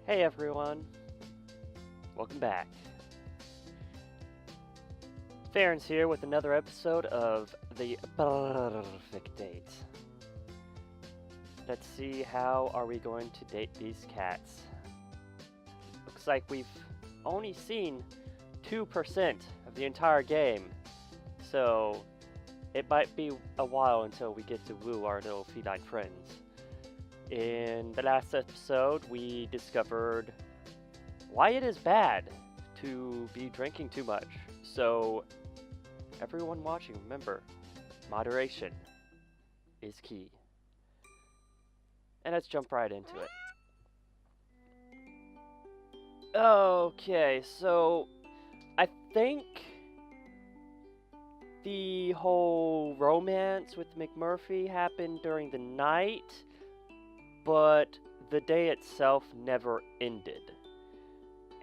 Hey everyone, welcome back. Farron's here with another episode of the Perfect Date. Let's see, how are we going to date these cats? Looks like we've only seen 2% of the entire game, so it might be a while until we get to woo our little feline friends. In the last episode, we discovered why it is bad to be drinking too much. So, everyone watching, remember, moderation is key. And let's jump right into it. Okay, so I think the whole romance with McMurphy happened during the night, but the day itself never ended.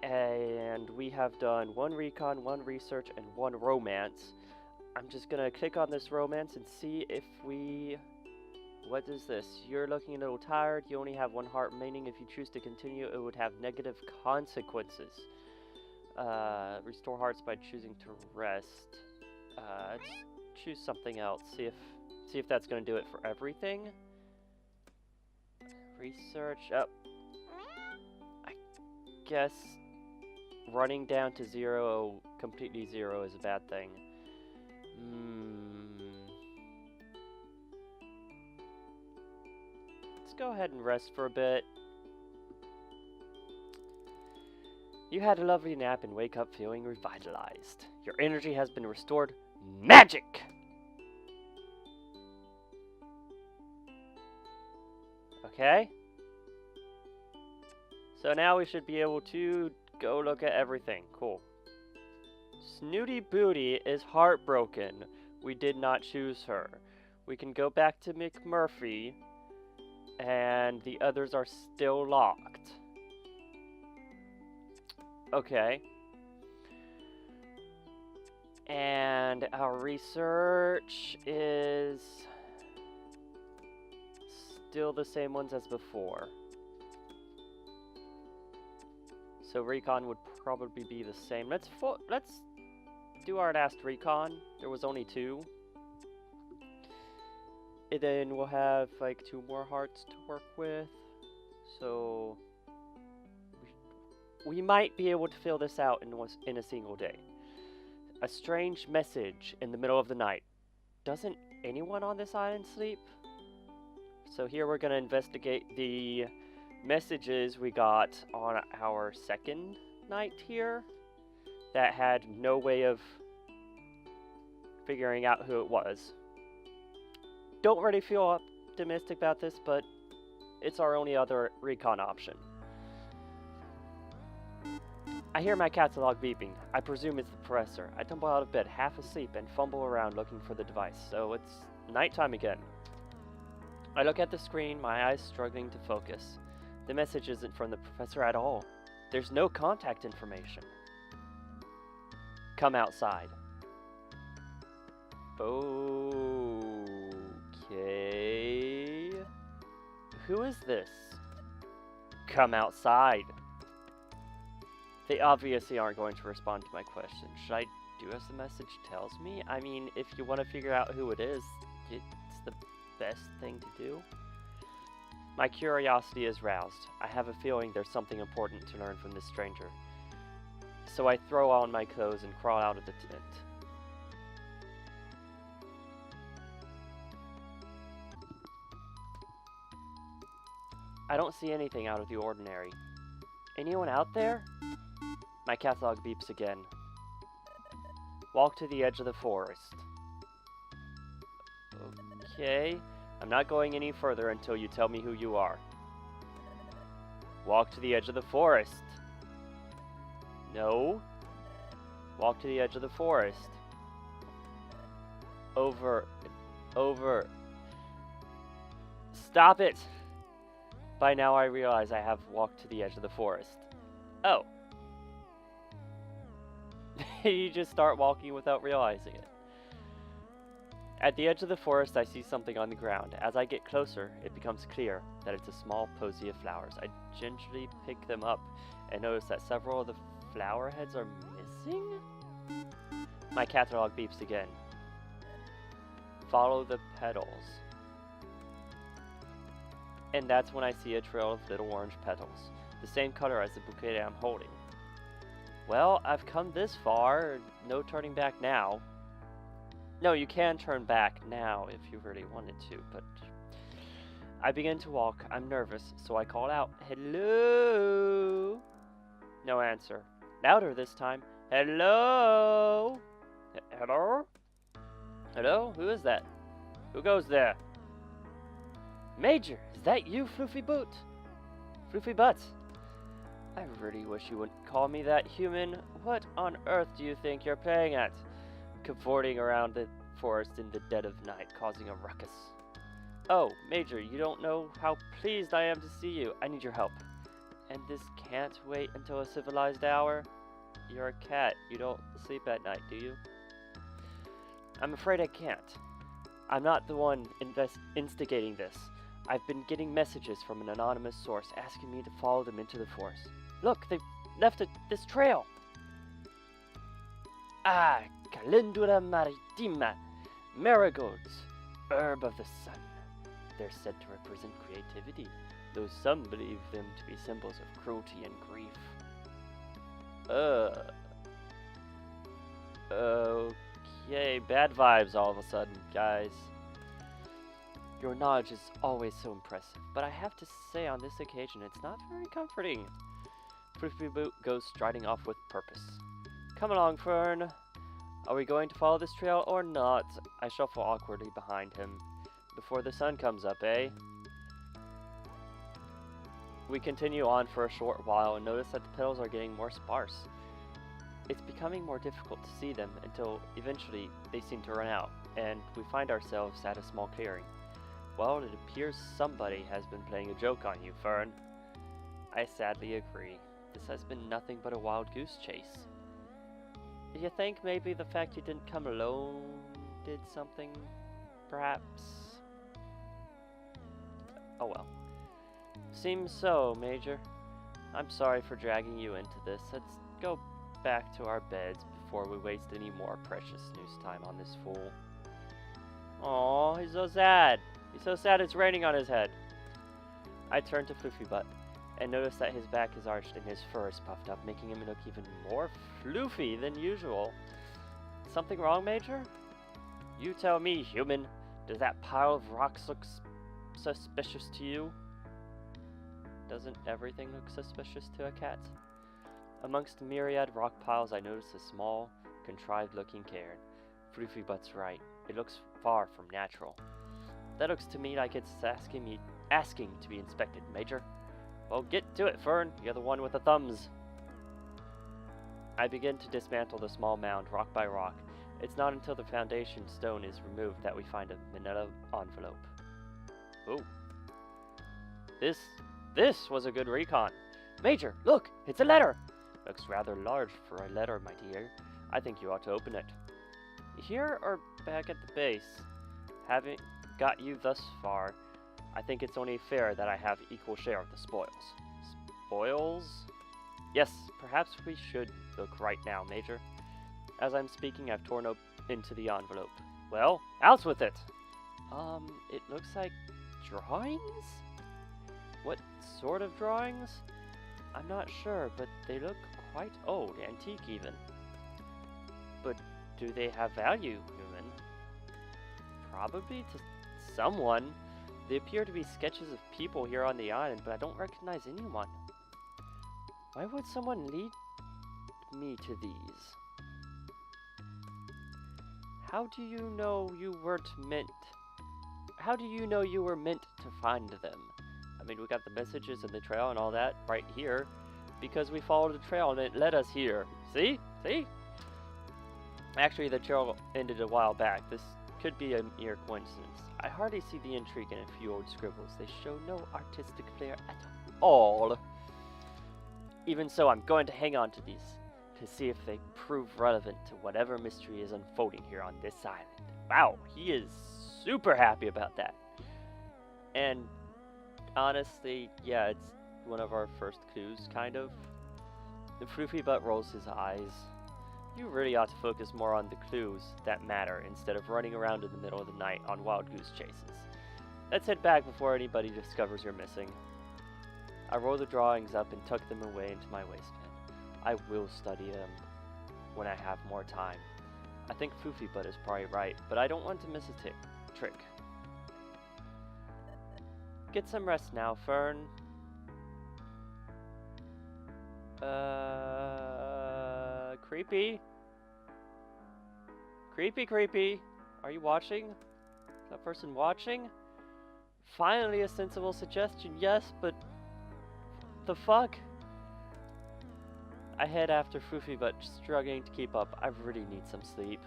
And we have done one recon, one research, and one romance. I'm just gonna click on this romance and see if we... What is this? You're looking a little tired. You only have one heart remaining. If you choose to continue, it would have negative consequences. Restore hearts by choosing to rest. Let's choose something else. See if that's gonna do it for everything. Research. Oh, I guess running down to zero, completely zero, is a bad thing. Let's go ahead and rest for a bit. You had a lovely nap and wake up feeling revitalized. Your energy has been restored. Magic! Okay. So now we should be able to go look at everything. Cool. Snooty Booty is heartbroken. We did not choose her. We can go back to McMurphy, and the others are still locked. Okay. And our research is still the same ones as before. So recon would probably be the same. Let's do our last recon. There was only 2. And then we'll have like 2 more hearts to work with. So we might be able to fill this out in a single day. A strange message in the middle of the night. Doesn't anyone on this island sleep? So here we're going to investigate the messages we got on our second night here that had no way of figuring out who it was. Don't really feel optimistic about this, but it's our only other recon option. I hear my catalog beeping. I presume it's the professor. I tumble out of bed, half asleep, and fumble around looking for the device. So it's nighttime again. I look at the screen, my eyes struggling to focus. The message isn't from the professor at all. There's no contact information. Come outside. Okay. Who is this? Come outside. They obviously aren't going to respond to my question. Should I do as the message tells me? I mean, if you want to figure out who it is, it's the best thing to do. My curiosity is roused. I have a feeling there's something important to learn from this stranger. So I throw on my clothes and crawl out of the tent. I don't see anything out of the ordinary. Anyone out there? My catalog beeps again. Walk to the edge of the forest. Okay. I'm not going any further until you tell me who you are. Walk to the edge of the forest. No. Walk to the edge of the forest. Over. Stop it! By now I realize I have walked to the edge of the forest. Oh. You just start walking without realizing it. At the edge of the forest, I see something on the ground. As I get closer, it becomes clear that it's a small posy of flowers. I gingerly pick them up and notice that several of the flower heads are missing? My catalog beeps again. Follow the petals. And that's when I see a trail of little orange petals, the same color as the bouquet I'm holding. Well, I've come this far, no turning back now. No, you can turn back now if you really wanted to, but I begin to walk. I'm nervous, so I call out, "Hello?" No answer. Louder this time. "Hello? Hello? Hello? Who is that? Who goes there?" "Major, is that you, Floofy Boot? Floofy Butt? I really wish you wouldn't call me that, human. What on earth do you think you're playing at? Cavorting around the forest in the dead of night, causing a ruckus." "Oh, Major, you don't know how pleased I am to see you. I need your help." "And this can't wait until a civilized hour?" "You're a cat. You don't sleep at night, do you?" "I'm afraid I can't. I'm not the one instigating this. I've been getting messages from an anonymous source asking me to follow them into the forest. Look, they've left this trail." "Ah, Calendula maritima, marigolds, herb of the sun. They're said to represent creativity, though some believe them to be symbols of cruelty and grief." Okay, bad vibes all of a sudden, guys. "Your knowledge is always so impressive, but I have to say on this occasion it's not very comforting." Floofy Boot goes striding off with purpose. "Come along, Fern. Are we going to follow this trail or not?" I shuffle awkwardly behind him. "Before the sun comes up, eh?" We continue on for a short while and notice that the petals are getting more sparse. It's becoming more difficult to see them until eventually they seem to run out, and we find ourselves at a small clearing. "Well, it appears somebody has been playing a joke on you, Fern." I sadly agree. This has been nothing but a wild goose chase. "Do you think maybe the fact you didn't come alone did something, perhaps?" "Oh well. Seems so, Major. I'm sorry for dragging you into this. Let's go back to our beds before we waste any more precious snooze time on this fool." "Aw, he's so sad. He's so sad it's raining on his head." I turn to Floofy Butt and notice that his back is arched and his fur is puffed up, making him look even more floofy than usual. "Something wrong, Major?" "You tell me, human. Does that pile of rocks look suspicious to you?" Doesn't everything look suspicious to a cat? Amongst the myriad rock piles, I notice a small, contrived-looking cairn. Floofy Butt's right. It looks far from natural. "That looks to me like it's asking to be inspected, Major." "Well, get to it, Fern. You're the one with the thumbs." I begin to dismantle the small mound, rock by rock. It's not until the foundation stone is removed that we find a manila envelope. Ooh. This was a good recon. "Major, look! It's a letter!" "Looks rather large for a letter, my dear. I think you ought to open it." "Here or back at the base? Having got you thus far, I think it's only fair that I have equal share of the spoils." "Spoils?" "Yes, perhaps we should look right now, Major." As I'm speaking, I've torn into the envelope. "Well, out with it!" It looks like drawings? What sort of drawings? I'm not sure, but they look quite old, antique even." "But do they have value, human?" "Probably to someone. They appear to be sketches of people here on the island, but I don't recognize anyone." "Why would someone lead me to these?" How do you know you were meant to find them?" I mean, we got the messages and the trail and all that right here because we followed the trail and it led us here. See? See? Actually, the trail ended a while back. This could be a mere coincidence. I hardly see the intrigue in a few old scribbles. They show no artistic flair at all. Even so, I'm going to hang on to these to see if they prove relevant to whatever mystery is unfolding here on this island. Wow, he is super happy about that. And honestly, yeah, it's one of our first clues, kind of. The Floofy Butt rolls his eyes. You really ought to focus more on the clues that matter instead of running around in the middle of the night on wild goose chases. Let's head back before anybody discovers you're missing. I roll the drawings up and tuck them away into my waistband. I will study them when I have more time. I think Floofy Butt is probably right, but I don't want to miss a trick. Get some rest now, Fern. Creepy? Creepy? Are you watching? Is that person watching? Finally a sensible suggestion, yes, but... the fuck? I head after Floofy, but struggling to keep up. I really need some sleep.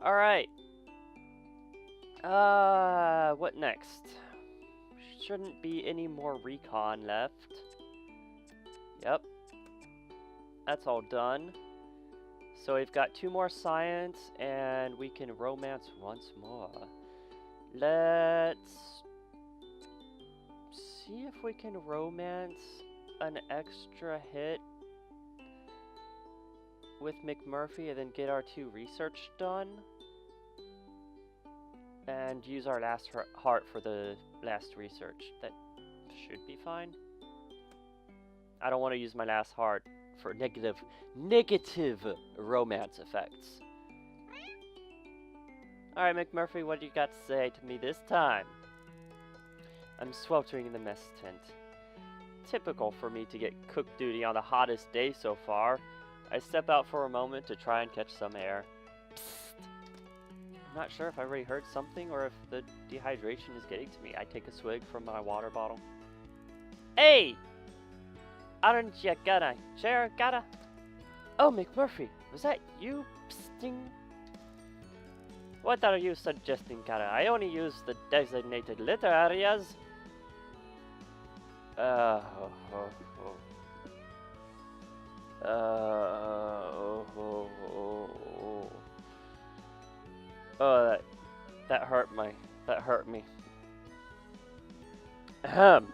Alright. What next? Shouldn't be any more recon left. Yep. That's all done. So we've got 2 more science, and we can romance once more. Let's see if we can romance an extra hit with McMurphy and then get our 2 research done. And use our last heart for the last research. That should be fine. I don't want to use my last heart for negative romance effects. Alright, McMurphy, what do you got to say to me this time? I'm sweltering in the mess tent. Typical for me to get cook duty on the hottest day so far. I step out for a moment to try and catch some air. Psst. I'm not sure if I already heard something or if the dehydration is getting to me. I take a swig from my water bottle. Hey! Aren't you gonna share, gotta? Oh, McMurphy, was that you psting? What are you suggesting, Kara? I only use the designated litter areas. Oh, that hurt me. Ahem.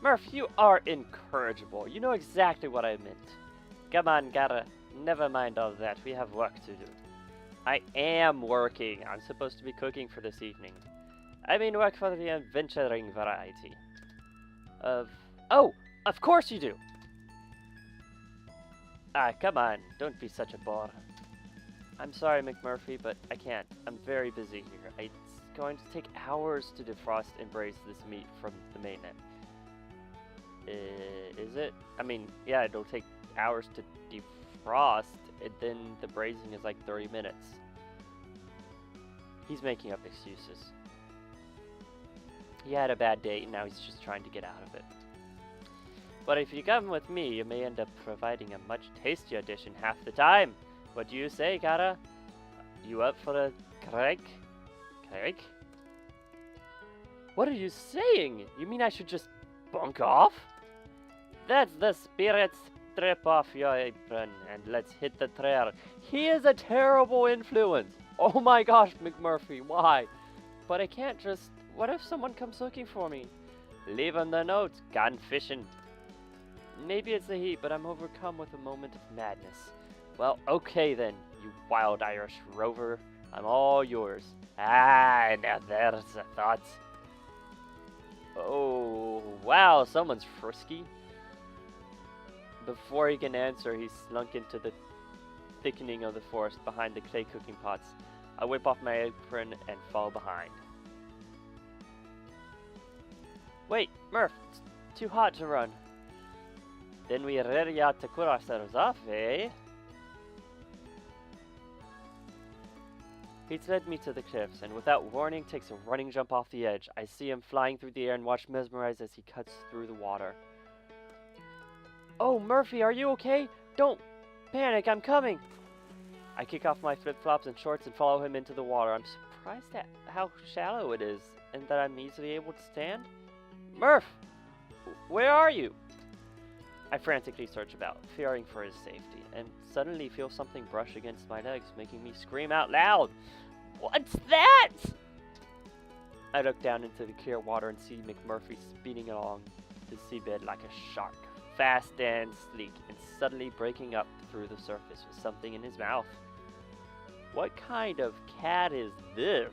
Murph, you are incorrigible. You know exactly what I meant. Come on, Gara. Never mind all that. We have work to do. I am working. I'm supposed to be cooking for this evening. I mean work for the adventuring variety. Oh, of course you do! Ah, come on. Don't be such a bore. I'm sorry, McMurphy, but I can't. I'm very busy here. It's going to take hours to defrost and braise this meat from the mainnet. Is it? I mean, yeah, it'll take hours to defrost, and then the braising is like 30 minutes. He's making up excuses. He had a bad date, and now he's just trying to get out of it. But if you come with me, you may end up providing a much tastier dish in half the time. What do you say, Kara? You up for a crack? Crack? What are you saying? You mean I should just bunk off? That's the spirit. Strip off your apron and let's hit the trail. He is a terrible influence. Oh my gosh, McMurphy, why? But I can't just... What if someone comes looking for me? Leave him the note. Gone fishing. Maybe it's the heat, but I'm overcome with a moment of madness. Well, okay then, you wild Irish rover. I'm all yours. Ah, now there's a thought. Oh, wow, someone's frisky. Before he can answer, he slunk into the thickening of the forest behind the clay cooking pots. I whip off my apron and fall behind. Wait, Murph, it's too hot to run. Then we really ought to cool ourselves off, eh? He's led me to the cliffs, and without warning takes a running jump off the edge. I see him flying through the air and watch mesmerized as he cuts through the water. Oh, Murphy, are you okay? Don't panic, I'm coming! I kick off my flip-flops and shorts and follow him into the water. I'm surprised at how shallow it is, and that I'm easily able to stand. Murph! Where are you? I frantically search about, fearing for his safety, and suddenly feel something brush against my legs, making me scream out loud. What's that? I look down into the clear water and see McMurphy speeding along the seabed like a shark, fast and sleek, and suddenly breaking up through the surface with something in his mouth. What kind of cat is this?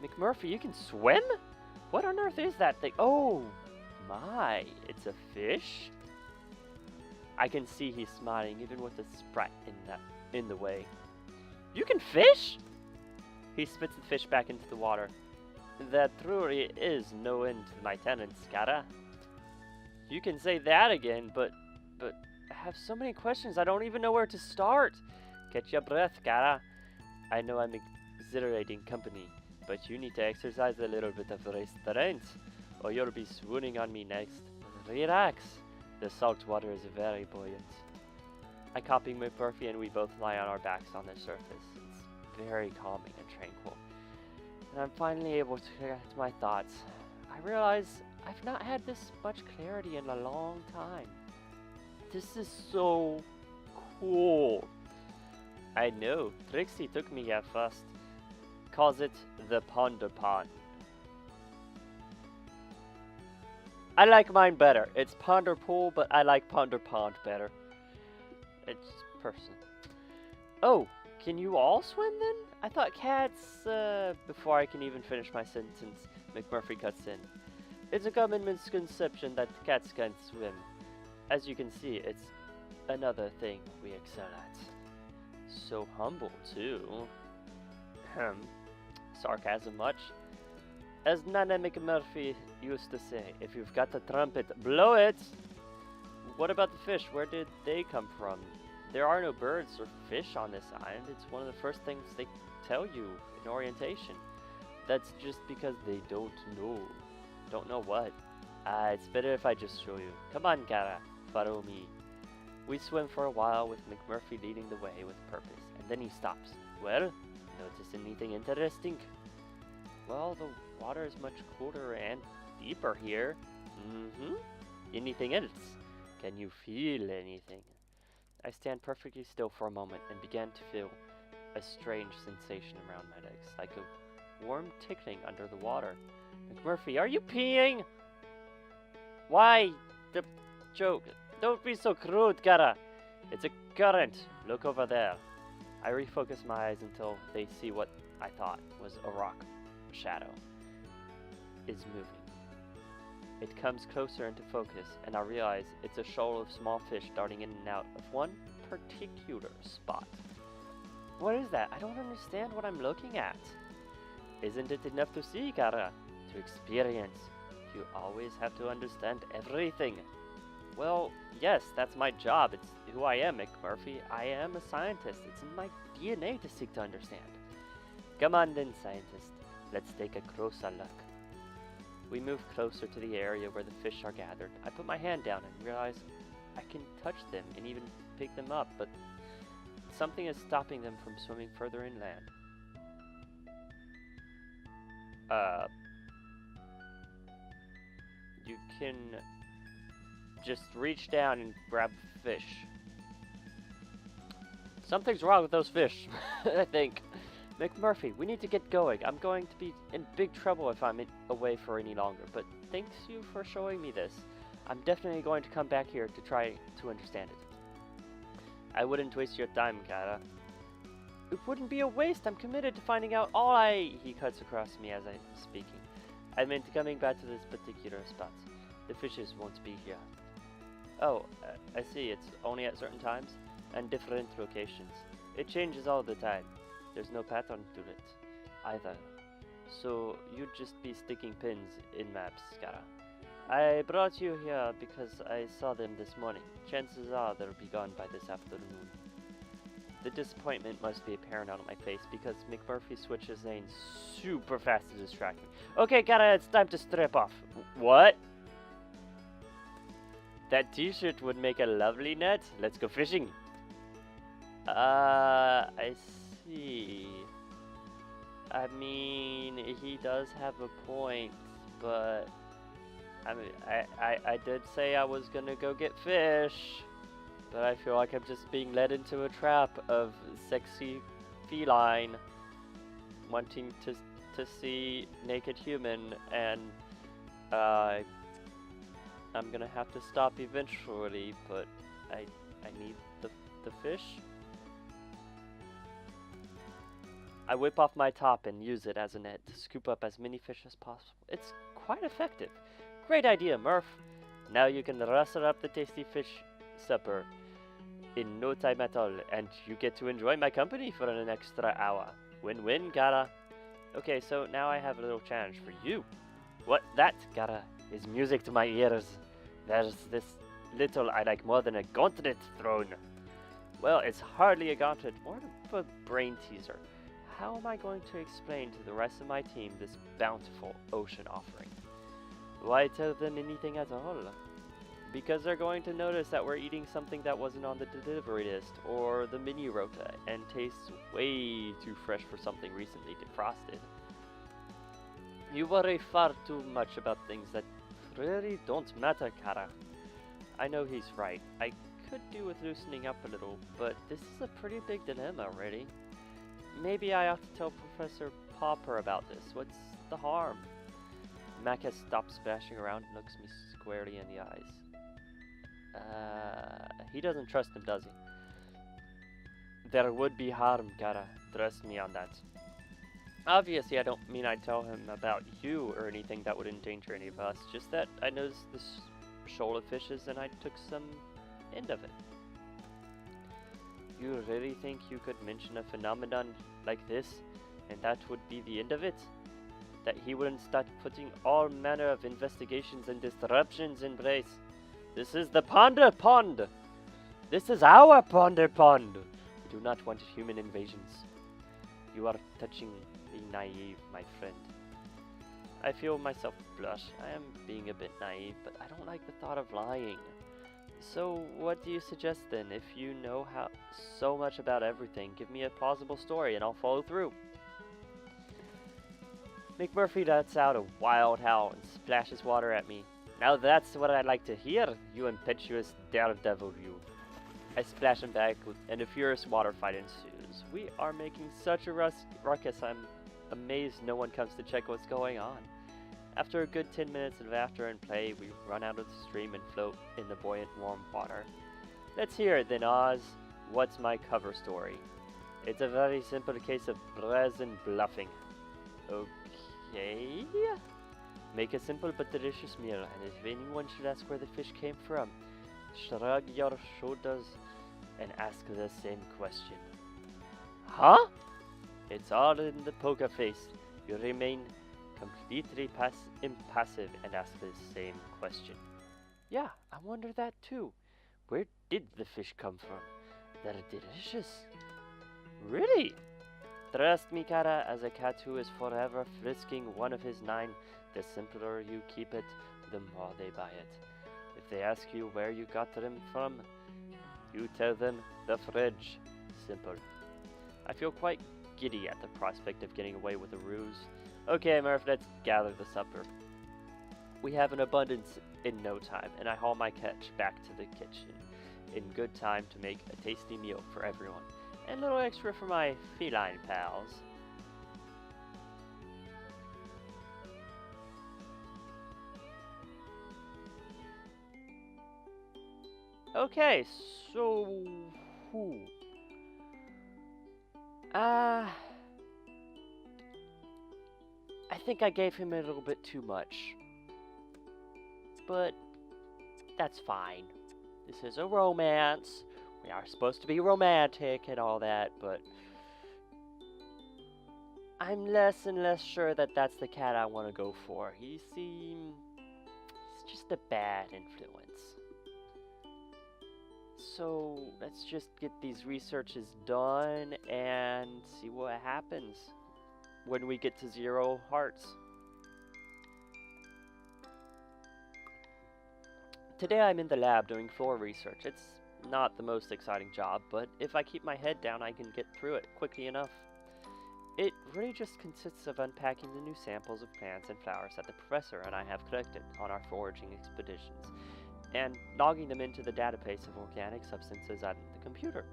McMurphy, you can swim? What on earth is that thing? Oh my, it's a fish? I can see he's smiling even with the sprat in the way. You can fish? He spits the fish back into the water. There truly is no end to my talents, Cara. You can say that again, but I have so many questions I don't even know where to start. Catch your breath, Cara. I know I'm exhilarating company, but you need to exercise a little bit of restraint, or you'll be swooning on me next. Relax. The salt water is very buoyant. I copy McMurphy and we both lie on our backs on the surface. It's very calming and tranquil. And I'm finally able to collect my thoughts. I realize I've not had this much clarity in a long time. This is so cool. I know, Trixie took me here first. Calls it the Ponder Pond. I like mine better. It's Ponder Pool, but I like Ponder Pond better. It's personal. Oh, can you all swim then? I thought cats, before I can even finish my sentence, McMurphy cuts in. It's a common misconception that cats can't swim. As you can see, it's another thing we excel at. So humble, too. Sarcasm much? As Nana McMurphy used to say, if you've got a trumpet, blow it! What about the fish? Where did they come from? There are no birds or fish on this island. It's one of the first things they tell you in orientation. That's just because they don't know. Don't know what? It's better if I just show you. Come on, Cara. Follow me. We swim for a while with McMurphy leading the way with purpose, and then he stops. Well, notice anything interesting? Well, the water is much cooler and deeper here. Anything else? Can you feel anything? I stand perfectly still for a moment and began to feel a strange sensation around my legs, like a warm tickling under the water. McMurphy, are you peeing? Why? The joke. Don't be so crude, Cara. It's a current. Look over there. I refocus my eyes until they see what I thought was a rock shadow is moving. It comes closer into focus, and I realize it's a shoal of small fish darting in and out of one particular spot. What is that? I don't understand what I'm looking at. Isn't it enough to see, Cara? To experience. You always have to understand everything. Well, yes, that's my job. It's who I am, McMurphy. I am a scientist. It's in my DNA to seek to understand. Come on then, scientist. Let's take a closer look. We move closer to the area where the fish are gathered. I put my hand down and realize I can touch them and even pick them up, but something is stopping them from swimming further inland. You can just reach down and grab fish. Something's wrong with those fish, I think. McMurphy, we need to get going. I'm going to be in big trouble if I'm away for any longer, but thanks you for showing me this. I'm definitely going to come back here to try to understand it. I wouldn't waste your time, Cara. It wouldn't be a waste. I'm committed to finding out all He cuts across me as I'm speaking. I meant coming back to this particular spot. The fishes won't be here. Oh, I see. It's only at certain times and different locations. It changes all the time. There's no pattern to it, either. So you'd just be sticking pins in maps, Cara. I brought you here because I saw them this morning. Chances are they'll be gone by this afternoon. The disappointment must be apparent on my face because McMurphy switches lanes super fast to distract me. Okay, Cara, it's time to strip off. What? That t-shirt would make a lovely net. Let's go fishing. I see. I mean, he does have a point, but I mean, I did say I was gonna go get fish, but I feel like I'm just being led into a trap of sexy feline wanting to see naked human, and uh, I'm gonna have to stop eventually, but I need the fish. I whip off my top and use it as a net to scoop up as many fish as possible. It's quite effective. Great idea, Murph. Now you can rustle up the tasty fish supper in no time at all, and you get to enjoy my company for an extra hour. Win-win, Gara. Okay, so now I have a little challenge for you. What that, Gara, is music to my ears. There's this little I like more than a gauntlet thrown. Well, it's hardly a gauntlet, more of a brain teaser. How am I going to explain to the rest of my team this bountiful ocean offering? Why tell them anything at all? Because they're going to notice that we're eating something that wasn't on the delivery list or the mini rota and tastes way too fresh for something recently defrosted. You worry far too much about things that really don't matter, Kara. I know he's right. I could do with loosening up a little, but this is a pretty big dilemma, really. Maybe I ought to tell Professor Popper about this. What's the harm? Mac has stopped splashing around and looks me squarely in the eyes. He doesn't trust him, does he? There would be harm, Kara. Trust me on that. Obviously, I don't mean I'd tell him about you or anything that would endanger any of us. Just that I noticed this shoal of fishes and I took some end of it. You really think you could mention a phenomenon like this, and that would be the end of it? That he wouldn't start putting all manner of investigations and disruptions in place? This is the Ponder Pond! This is our Ponder Pond! We do not want human invasions. You are touchingly naive, my friend. I feel myself blush. I am being a bit naive, but I don't like the thought of lying. So, what do you suggest then? If you know so much about everything, give me a plausible story and I'll follow through. McMurphy lets out a wild howl and splashes water at me. Now that's what I'd like to hear, you impetuous daredevil, you. I splash him back and a furious water fight ensues. We are making such a ruckus, I'm amazed no one comes to check what's going on. After a good 10 minutes of laughter and play, we run out of the stream and float in the buoyant warm water. Let's hear it then, Oz. What's my cover story? It's a very simple case of brazen bluffing. Okay? Make a simple but delicious meal, and if anyone should ask where the fish came from, shrug your shoulders and ask the same question. Huh? It's all in the poker face. You remain completely impassive and ask the same question. Yeah, I wonder that too. Where did the fish come from? They're delicious. Really? Trust me, Kara, as a cat who is forever frisking one of his 9, the simpler you keep it, the more they buy it. If they ask you where you got them from, you tell them the fridge. Simple. I feel quite giddy at the prospect of getting away with a ruse. Okay, Murph, let's gather the supper. We have an abundance in no time, and I haul my catch back to the kitchen in good time to make a tasty meal for everyone, and a little extra for my feline pals. Okay, so... I think I gave him a little bit too much. But that's fine. This is a romance. We are supposed to be romantic and all that, but I'm less and less sure that that's the cat I want to go for. He's just a bad influence. So let's just get these researches done and see what happens when we get to 0 hearts. Today I'm in the lab doing floor research. It's not the most exciting job, but if I keep my head down I can get through it quickly enough. It really just consists of unpacking the new samples of plants and flowers that the professor and I have collected on our foraging expeditions, and logging them into the database of organic substances on the computer.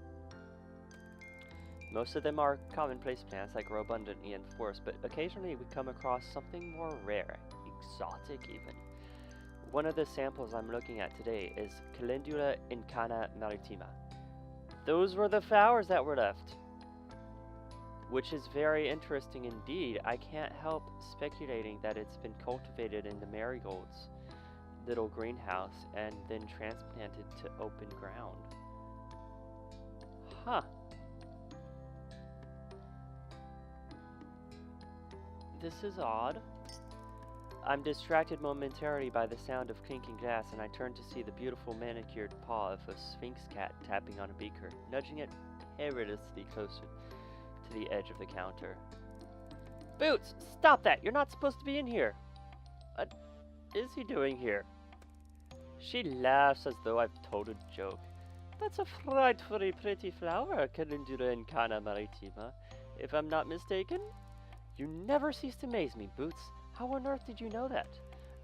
Most of them are commonplace plants that grow abundantly in the forest, but occasionally we come across something more rare, exotic even. One of the samples I'm looking at today is Calendula incana maritima. Those were the flowers that were left, which is very interesting indeed. I can't help speculating that it's been cultivated in the marigold's little greenhouse and then transplanted to open ground. Huh. This is odd. I'm distracted momentarily by the sound of clinking glass, and I turn to see the beautiful manicured paw of a sphinx cat tapping on a beaker, nudging it perilously closer to the edge of the counter. Boots! Stop that! You're not supposed to be in here! What is he doing here? She laughs as though I've told a joke. That's a frightfully pretty flower, Calendula incana maritima, if I'm not mistaken. You never cease to amaze me, Boots. How on earth did you know that?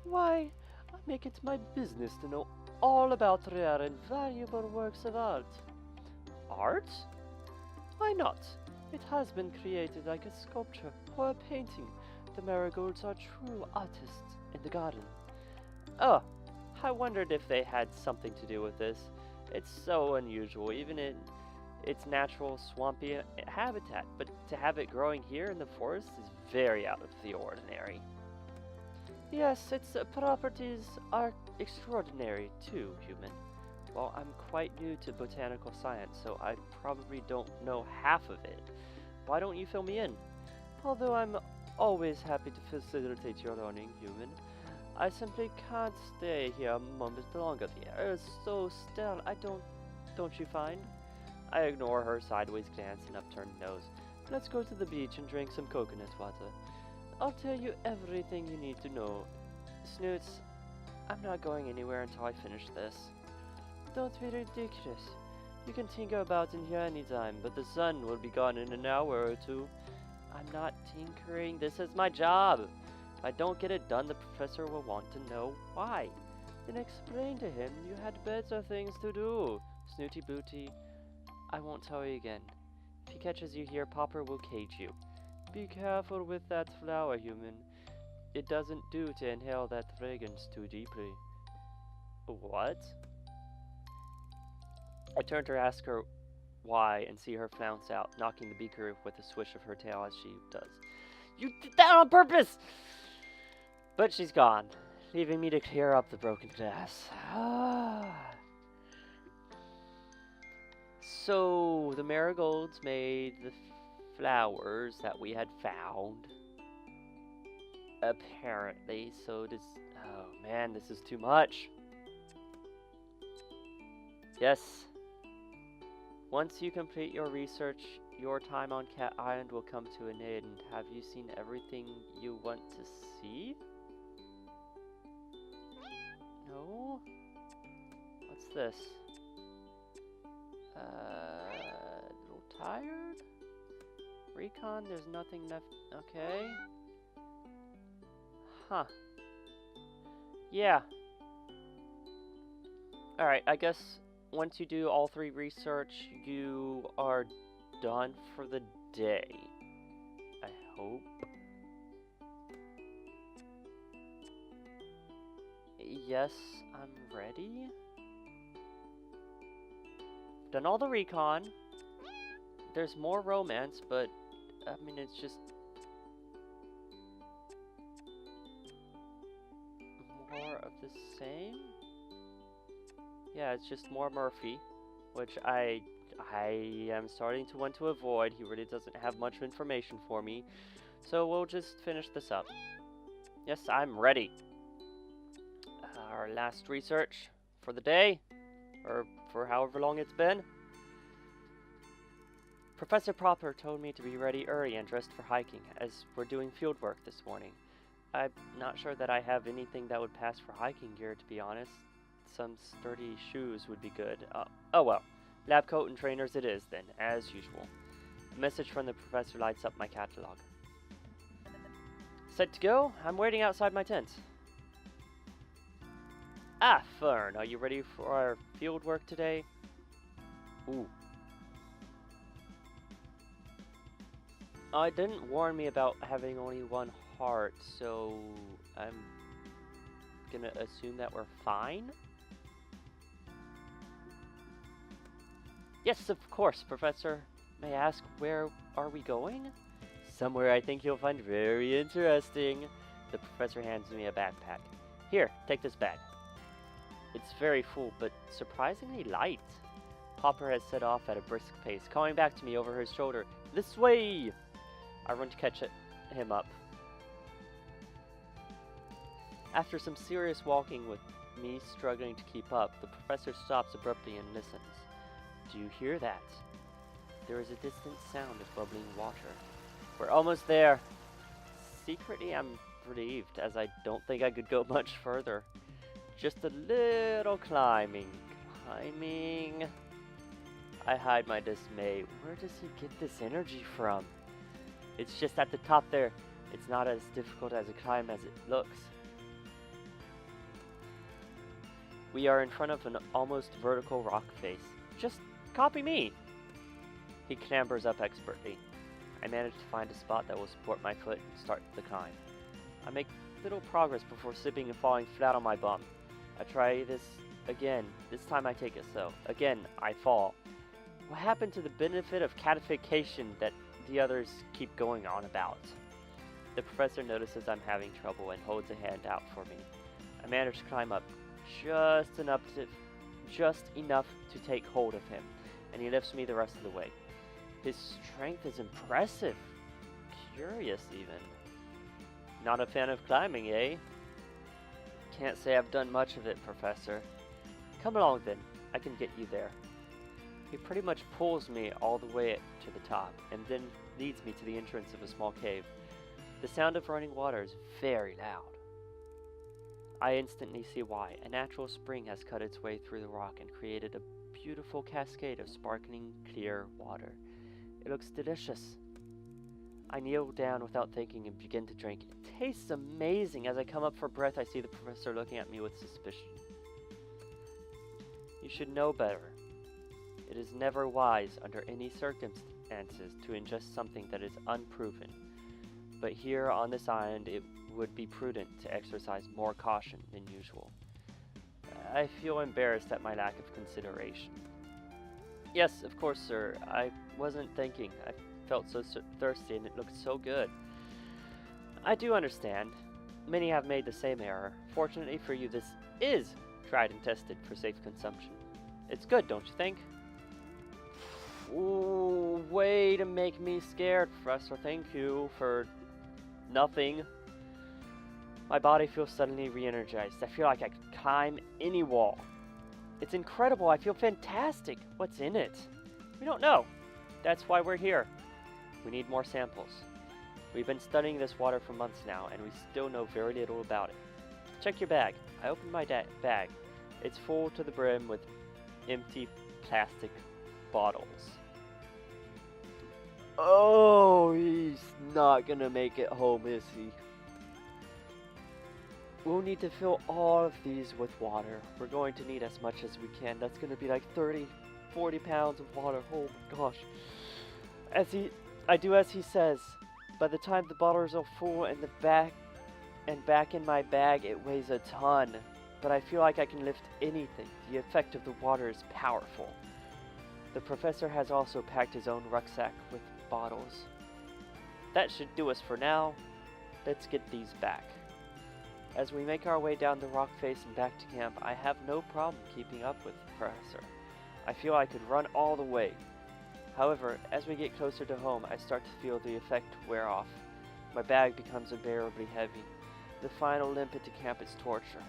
Why, I make it my business to know all about rare and valuable works of art. Art? Why not? It has been created like a sculpture or a painting. The marigolds are true artists in the garden. Oh, I wondered if they had something to do with this. It's so unusual, even in its natural swampy habitat, but to have it growing here in the forest is very out of the ordinary. Yes, its properties are extraordinary too, human. Well, I'm quite new to botanical science, so I probably don't know half of it. Why don't you fill me in? Although I'm always happy to facilitate your learning, human, I simply can't stay here a moment longer. The air is so still, don't you find? I ignore her sideways glance and upturned nose. Let's go to the beach and drink some coconut water. I'll tell you everything you need to know. Snoots, I'm not going anywhere until I finish this. Don't be ridiculous. You can tinker about in here anytime, but the sun will be gone in an hour or two. I'm not tinkering. This is my job. If I don't get it done, the professor will want to know why. Then explain to him you had better things to do. Snooty Booty, I won't tell you again. If he catches you here, Popper will cage you. Be careful with that flower, human. It doesn't do to inhale that fragrance too deeply. What? I turn to ask her why and see her flounce out, knocking the beaker with a swish of her tail as she does. You did that on purpose! But she's gone, leaving me to clear up the broken glass. So, the marigolds made the flowers that we had found. Apparently, so does... Oh man, this is too much. Yes. Once you complete your research, your time on Cat Island will come to an end. Have you seen everything you want to see? No? What's this? A little tired? Recon, there's nothing left. Okay. Huh. Yeah. Alright, I guess once you do all 3 research, you are done for the day. I hope. Yes, I'm ready. Done all the recon. There's more romance, but I mean, it's just more of the same. Yeah, it's just more Murphy, which I am starting to want to avoid. He really doesn't have much information for me, so we'll just finish this up. Yes, I'm ready. Our last research for the day, or for however long it's been. Professor Proper told me to be ready early and dressed for hiking, as we're doing field work this morning. I'm not sure that I have anything that would pass for hiking gear, to be honest. Some sturdy shoes would be good. Oh well, lab coat and trainers it is then, as usual. A message from the professor lights up my catalog. Set to go? I'm waiting outside my tent. Ah, Fern, are you ready for our field work today? Ooh. It didn't warn me about having only one heart, so I'm gonna assume that we're fine? Yes, of course, Professor. May I ask, where are we going? Somewhere I think you'll find very interesting. The professor hands me a backpack. Here, take this bag. It's very full, but surprisingly light. Popper has set off at a brisk pace, calling back to me over his shoulder. This way! I run to catch him up. After some serious walking with me struggling to keep up, the professor stops abruptly and listens. Do you hear that? There is a distant sound of bubbling water. We're almost there. Secretly, I'm relieved, as I don't think I could go much further. Just a little climbing. I hide my dismay. Where does he get this energy from? It's just at the top there. It's not as difficult as a climb as it looks. We are in front of an almost vertical rock face. Just copy me! He clambers up expertly. I manage to find a spot that will support my foot and start the climb. I make little progress before slipping and falling flat on my bum. I try this again. This time I take it slow. Again, I fall. What happened to the benefit of catification that the others keep going on about? The professor notices I'm having trouble and holds a hand out for me. I manage to climb up just enough to take hold of him, and he lifts me the rest of the way. His strength is impressive. Curious, even. Not a fan of climbing, eh? Can't say I've done much of it, Professor. Come along, then. I can get you there. He pretty much pulls me all the way to the top, and then leads me to the entrance of a small cave. The sound of running water is very loud. I instantly see why. A natural spring has cut its way through the rock and created a beautiful cascade of sparkling, clear water. It looks delicious. I kneel down without thinking and begin to drink. It tastes amazing. As I come up for breath, I see the professor looking at me with suspicion. You should know better. It is never wise, under any circumstances, to ingest something that is unproven. But here on this island, it would be prudent to exercise more caution than usual. I feel embarrassed at my lack of consideration. Yes, of course, sir. I wasn't thinking. I felt so thirsty and it looked so good. I do understand. Many have made the same error. Fortunately for you, this is tried and tested for safe consumption. It's good, don't you think? Ooh, way to make me scared, Professor. Thank you for nothing. My body feels suddenly re-energized. I feel like I could climb any wall. It's incredible. I feel fantastic. What's in it? We don't know. That's why we're here. We need more samples. We've been studying this water for months now, and we still know very little about it. Check your bag. I opened my bag. It's full to the brim with empty plastic bottles. Oh, he's not gonna make it home, is he? We'll need to fill all of these with water. We're going to need as much as we can. That's gonna be like 40 pounds of water. Oh my gosh. I do as he says. By the time the bottles are full and back in my bag, it weighs a ton. But I feel like I can lift anything. The effect of the water is powerful. The professor has also packed his own rucksack with bottles. That should do us for now. Let's get these back. As we make our way down the rock face and back to camp, I have no problem keeping up with the professor. I feel I could run all the way. However, as we get closer to home, I start to feel the effect wear off. My bag becomes unbearably heavy. The final limp into camp is torture.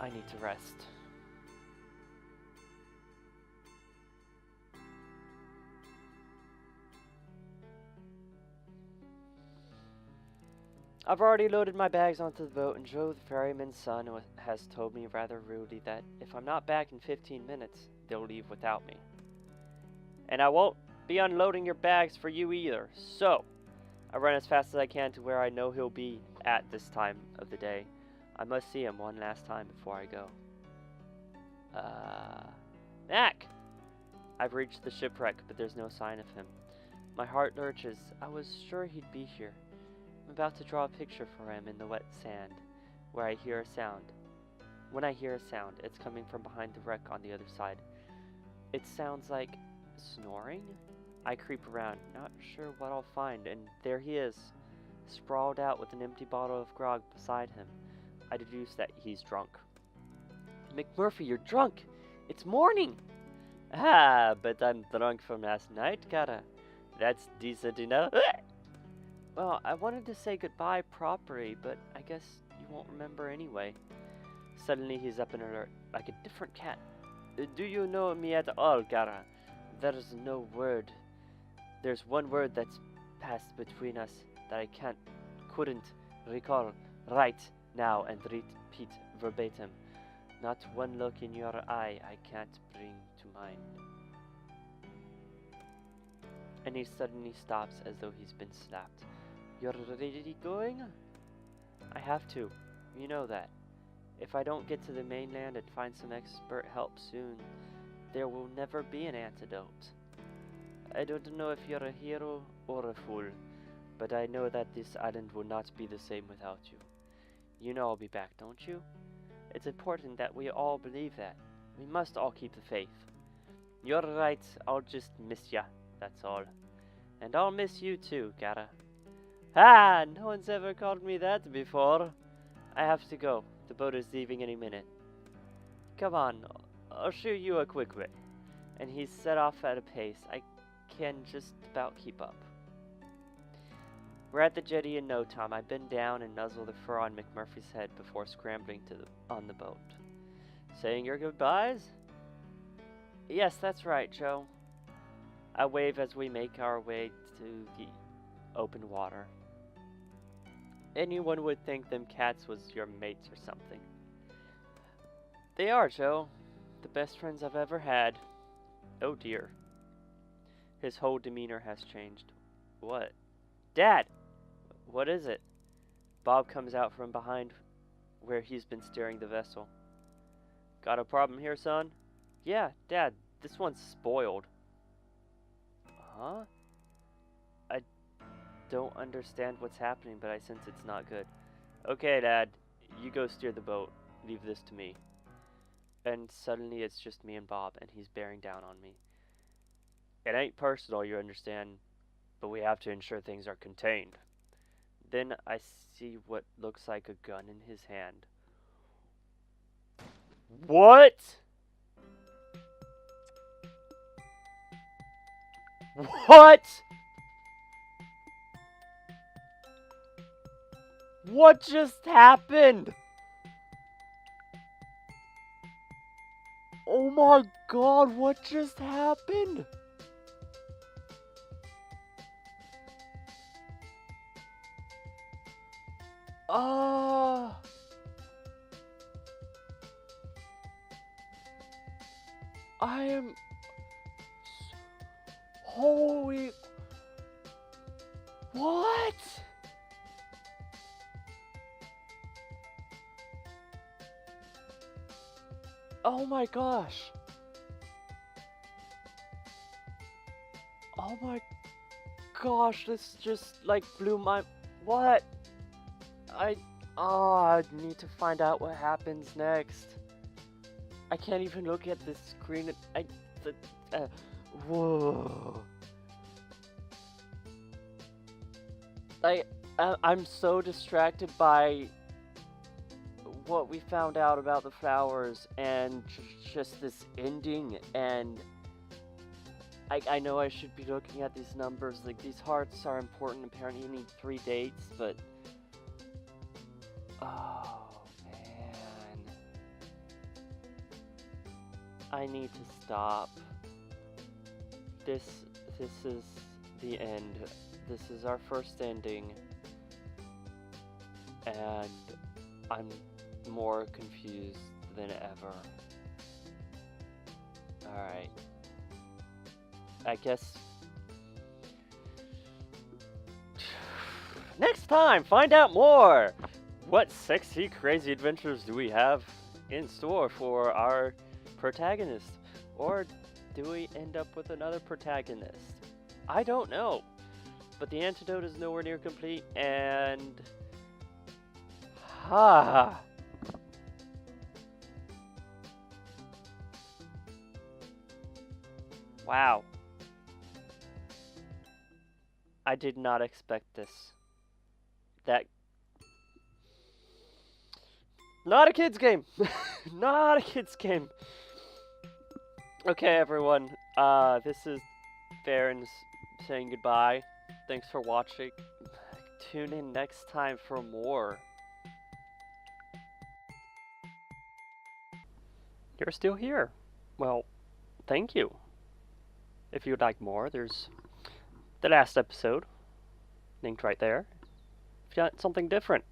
I need to rest. I've already loaded my bags onto the boat, and Joe, the ferryman's son, has told me rather rudely that if I'm not back in 15 minutes, they'll leave without me. And I won't be unloading your bags for you either. So, I run as fast as I can to where I know he'll be at this time of the day. I must see him one last time before I go. Mac! I've reached the shipwreck, but there's no sign of him. My heart lurches. I was sure he'd be here. I'm about to draw a picture for him in the wet sand, where I hear a sound. When I hear a sound, it's coming from behind the wreck on the other side. It sounds like snoring? I creep around, not sure what I'll find, and there he is, sprawled out with an empty bottle of grog beside him. I deduce that he's drunk. McMurphy, you're drunk! It's morning! Ah, but I'm drunk from last night, cara. That's decent enough. Well, I wanted to say goodbye properly, but I guess you won't remember anyway. Suddenly he's up and alert, like a different cat. Do you know me at all, cara? There's no word. There's one word that's passed between us that I couldn't recall right now and repeat verbatim. Not one look in your eye I can't bring to mind. And he suddenly stops as though he's been slapped. You're already going? I have to. You know that. If I don't get to the mainland and find some expert help soon, there will never be an antidote. I don't know if you're a hero or a fool, but I know that this island will not be the same without you. You know I'll be back, don't you? It's important that we all believe that. We must all keep the faith. You're right, I'll just miss ya, that's all. And I'll miss you too, cara. Ah, no one's ever called me that before. I have to go. The boat is leaving any minute. Come on, I'll show you a quick way. And he set off at a pace I can just about keep up. We're at the jetty in no time. I bend down and nuzzle the fur on McMurphy's head before scrambling on the boat. Saying your goodbyes? Yes, that's right, Joe. I wave as we make our way to the open water. Anyone would think them cats was your mates or something. They are, Joe. The best friends I've ever had. Oh dear. His whole demeanor has changed. What? Dad! What is it? Bob comes out from behind where he's been steering the vessel. Got a problem here, son? Yeah, Dad, this one's spoiled. Huh? I don't understand what's happening, but I sense it's not good. Okay, Dad, you go steer the boat. Leave this to me. And suddenly it's just me and Bob, and he's bearing down on me. It ain't personal, you understand, but we have to ensure things are contained. Then I see what looks like a gun in his hand. What? What? What just happened? Oh my god, what just happened? I am... Holy... What? Oh my gosh. Oh my gosh, this just like blew my... What? I need to find out what happens next. I can't even look at the screen. Whoa. I'm so distracted by what we found out about the flowers and just this ending, and I know I should be looking at these numbers. Like, these hearts are important. Apparently you need 3 dates, but... Oh, man. I need to stop. This is the end. This is our first ending. And I'm more confused than ever. Alright. I guess Next time, find out more! What sexy, crazy adventures do we have in store for our protagonist? Or do we end up with another protagonist? I don't know. But the antidote is nowhere near complete, and... Wow. I did not expect this. That... Not a kid's game! Not a kid's game! Okay, everyone. This is Farron's saying goodbye. Thanks for watching. Tune in next time for more. You're still here. Well, thank you. If you'd like more, there's the last episode, linked right there. If you want something different,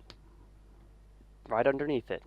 right underneath it.